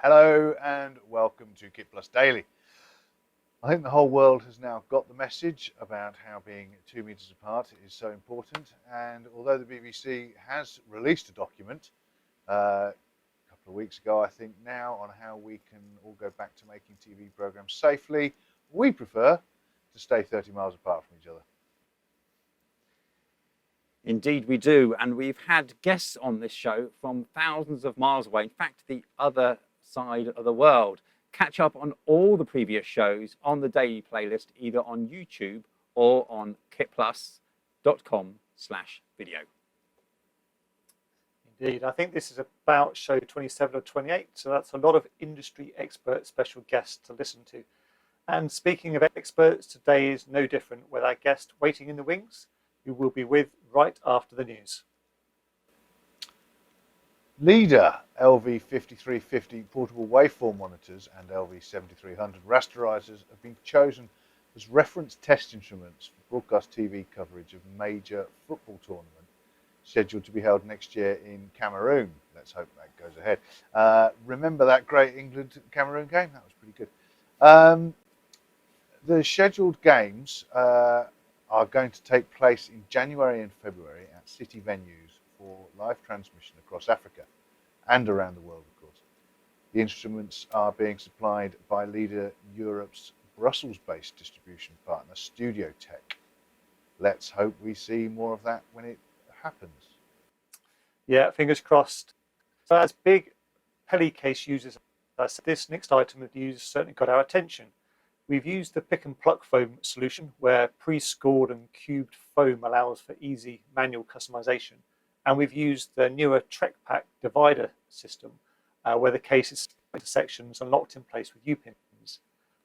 Hello and welcome to KitPlus Daily. I think the whole world has now got the message about how being 2 meters apart is so important, and although the BBC has released a document a couple of weeks ago, I think now, on how we can all go back to making TV programs safely, we prefer to stay 30 miles apart from each other. Indeed we do, and we've had guests on this show from thousands of miles away, in fact the other side of the world. Catch up on all the previous shows on the daily playlist, either on YouTube or on kitplus.com/video. Indeed, I think this is about show 27 or 28, so that's a lot of industry expert special guests to listen to. And speaking of experts, today is no different with our guest waiting in the wings, who we'll be with right after the news. Leader LV5350 portable waveform monitors and LV7300 rasterizers have been chosen as reference test instruments for broadcast TV coverage of a major football tournament scheduled to be held next year in Cameroon. Let's hope that goes ahead. Remember that great England-Cameroon game? That was pretty good. The scheduled games are going to take place in January and February at city venues for live transmission across Africa and around the world, of course. The instruments are being supplied by Leader Europe's Brussels-based distribution partner, Studio Tech. Let's hope we see more of that when it happens. Yeah, fingers crossed. So as big Peli case users, this next item of news certainly got our attention. We've used the pick and pluck foam solution, where pre-scored and cubed foam allows for easy manual customization. And we've used the newer TrekPak divider system, where the case is split into sections and locked in place with U-pins.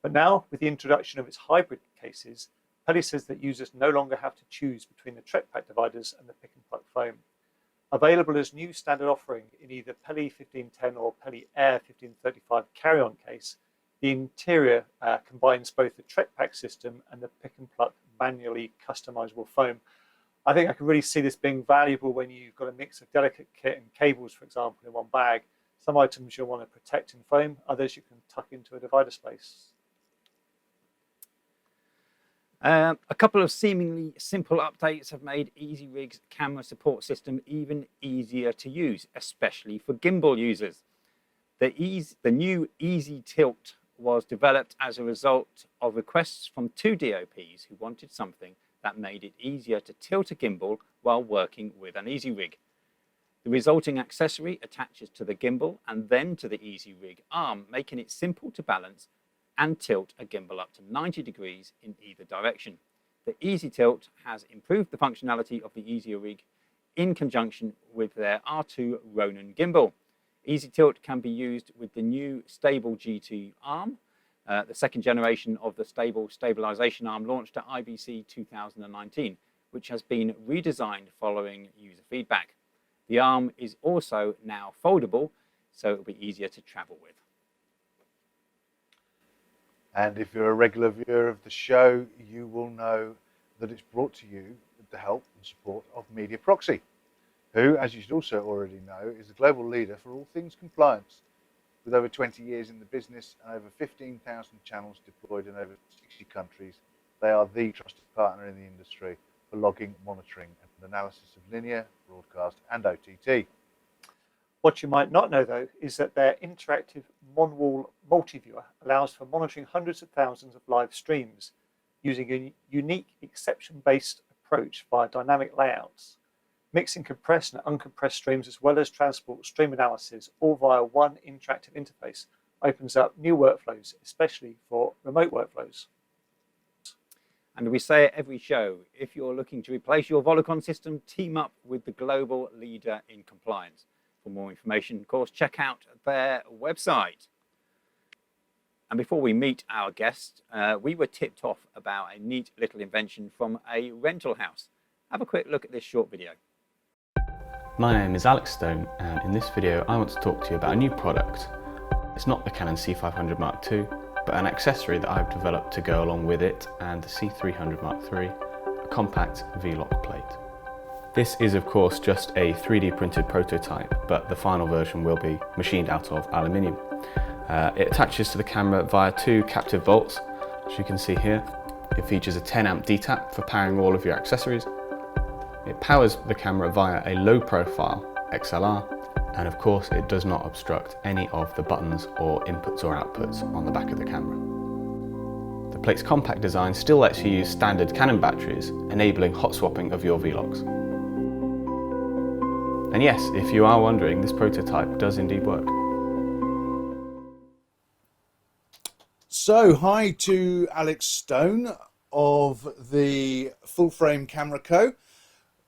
But now, with the introduction of its hybrid cases, Peli says that users no longer have to choose between the TrekPak dividers and the pick and pluck foam. Available as new standard offering in either Peli 1510 or Peli Air 1535 carry-on case, the interior combines both the TrekPak system and the pick and pluck manually customizable foam. I think I can really see this being valuable when you've got a mix of delicate kit and cables, for example, in one bag. Some items you'll want to protect in foam, others you can tuck into a divider space. A couple of seemingly simple updates have made Easyrig's camera support system even easier to use, especially for gimbal users. The new EasyTilt was developed as a result of requests from two DOPs who wanted something that made it easier to tilt a gimbal while working with an Easyrig. The resulting accessory attaches to the gimbal and then to the Easyrig arm, making it simple to balance and tilt a gimbal up to 90 degrees in either direction. The EasyTilt has improved the functionality of the Easyrig in conjunction with their R2 Ronin gimbal. EasyTilt can be used with the new stable G2 arm, the second generation of the stable stabilization arm launched at IBC 2019, which has been redesigned following user feedback. The arm is also now foldable, so it will be easier to travel with. And if you're a regular viewer of the show, you will know that it's brought to you with the help and support of Media Proxy, who, as you should also already know, is the global leader for all things compliance. With over 20 years in the business and over 15,000 channels deployed in over 60 countries, they are the trusted partner in the industry for logging, monitoring and analysis of linear, broadcast and OTT. What you might not know, though, is that their interactive Monwall multi-viewer allows for monitoring hundreds of thousands of live streams using a unique exception-based approach via dynamic layouts. Mixing compressed and uncompressed streams, as well as transport stream analysis, all via one interactive interface, opens up new workflows, especially for remote workflows. And we say at every show, if you're looking to replace your Volacon system, team up with the global leader in compliance. For more information, of course, check out their website. And before we meet our guest, we were tipped off about a neat little invention from a rental house. Have a quick look at this short video. My name is Alex Stone, and in this video I want to talk to you about a new product. It's not the Canon C500 Mark II, but an accessory that I've developed to go along with it and the C300 Mark III, a compact Vlock plate. This is of course just a 3D printed prototype, but the final version will be machined out of aluminium. It attaches to the camera via 2 captive bolts, as you can see here. It features a 10 amp DTAP for powering all of your accessories. It powers the camera via a low profile XLR, and of course it does not obstruct any of the buttons or inputs or outputs on the back of the camera. The plate's compact design still lets you use standard Canon batteries, enabling hot swapping of your Vlogs. And yes, if you are wondering, this prototype does indeed work. So, hi to Alex Stone of the Full Frame Camera Co.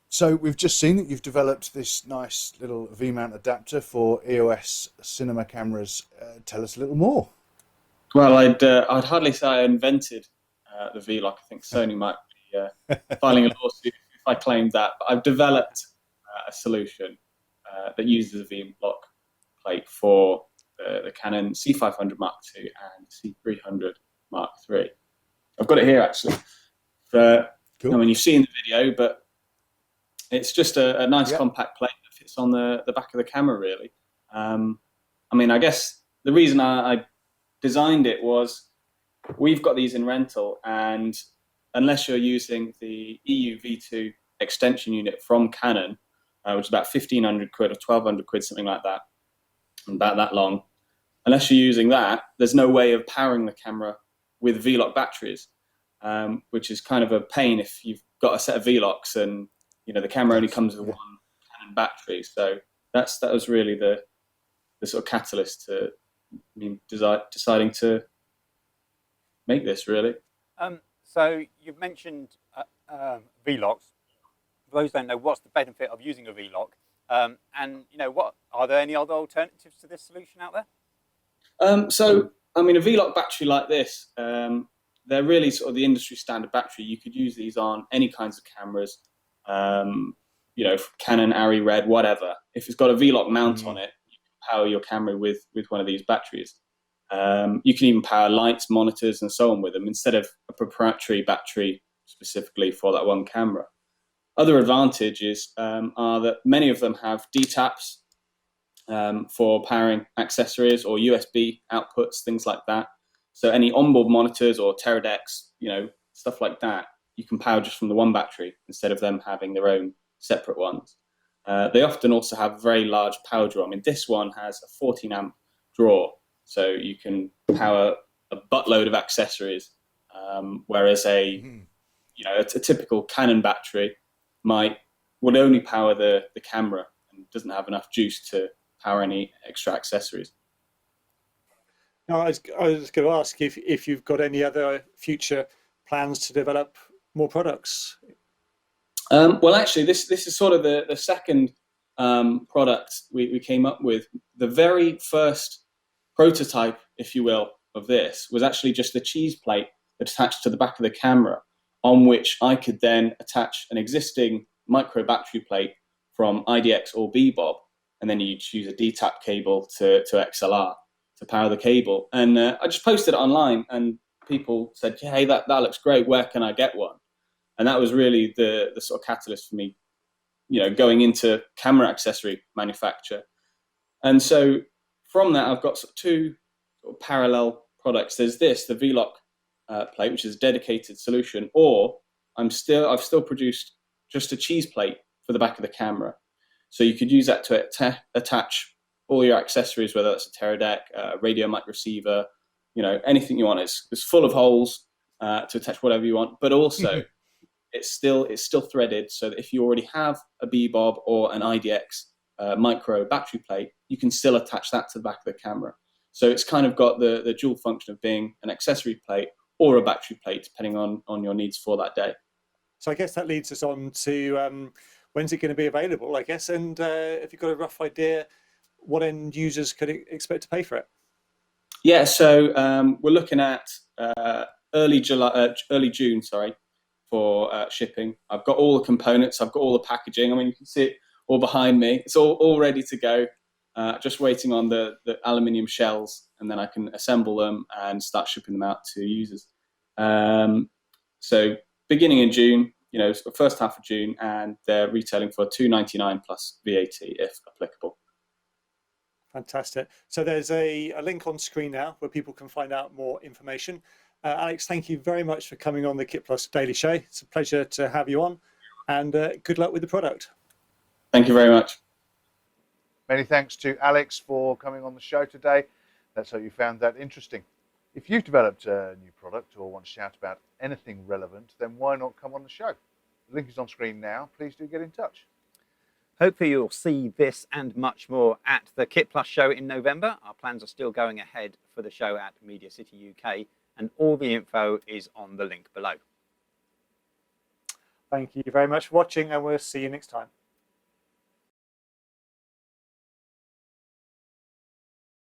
So we've just seen that you've developed this nice little V-mount adapter for EOS cinema cameras. Tell us a little more. Well, I'd hardly say I invented the Vlock. I think Sony might be filing a lawsuit if I claimed that. But I've developed a solution that uses a Vlock plate for the Canon C500 Mark II and C300 Mark III. I've got it here actually. Cool. I mean, you've seen the video, but it's just a nice compact plate that fits on the back of the camera, really. I mean, I guess the reason I designed it was we've got these in rental, and unless you're using the EU V2 extension unit from Canon, which is about 1,500 quid or 1,200 quid, something like that, about that long, unless you're using that, there's no way of powering the camera with Vlock batteries, which is kind of a pain if you've got a set of Vlocks and the camera only comes with one Canon battery. So that was really the sort of catalyst to me deciding to make this, really. So you've mentioned Vlocks. For those who don't know, what's the benefit of using a Vlock? And what are there any other alternatives to this solution out there? So I mean, a Vlock battery like this, they're really sort of the industry standard battery. You could use these on any kinds of cameras. Canon, Arri, Red, whatever. If it's got a Vlock mount on it, you can power your camera with one of these batteries. You can even power lights, monitors, and so on with them instead of a proprietary battery specifically for that one camera. Other advantages are that many of them have DTAPs for powering accessories or USB outputs, things like that. So any onboard monitors or Teradeks, stuff like that, you can power just from the one battery instead of them having their own separate ones. They often also have a very large power draw. I mean, this one has a 14 amp draw, so you can power a buttload of accessories, whereas a typical Canon battery would only power the camera and doesn't have enough juice to power any extra accessories. No, I was going to ask if you've got any other future plans to develop more products. Well, actually, this is sort of the second product we came up with. The very first prototype, if you will, of this was actually just a cheese plate attached to the back of the camera, on which I could then attach an existing micro battery plate from IDX or BBOB, and then you choose a DTAP cable to XLR to power the cable. And I just posted it online, and people said, "Hey, that looks great. Where can I get one?" And that was really the sort of catalyst for me, going into camera accessory manufacture. And so from that, I've got sort of two sort of parallel products. There's the Vlock plate, which is a dedicated solution, or I've still produced just a cheese plate for the back of the camera. So you could use that to attach all your accessories, whether that's a Teradek, a radio mic receiver, anything you want. It's full of holes to attach whatever you want, but also it's still threaded, so that if you already have a BBOB or an IDX micro battery plate, you can still attach that to the back of the camera. So it's kind of got the dual function of being an accessory plate or a battery plate, depending on your needs for that day. So I guess that leads us on to when's it going to be available, I guess, and if you've got a rough idea what end users could expect to pay for it. Yeah, so we're looking at early June, for shipping. I've got all the components, I've got all the packaging. I mean, you can see it all behind me. It's all ready to go. Just waiting on the aluminium shells, and then I can assemble them and start shipping them out to users. So beginning in June, first half of June, and they're retailing for $299 plus VAT if applicable. Fantastic. So there's a link on screen now where people can find out more information. Alex, thank you very much for coming on the KitPlus Daily Show. It's a pleasure to have you on, and good luck with the product. Thank you very much. Many thanks to Alex for coming on the show today. Let's hope you found that interesting. If you've developed a new product or want to shout about anything relevant, then why not come on the show? The link is on screen now. Please do get in touch. Hopefully you'll see this and much more at the KitPlus show in November. Our plans are still going ahead for the show at Media City UK, and all the info is on the link below. Thank you very much for watching, and we'll see you next time.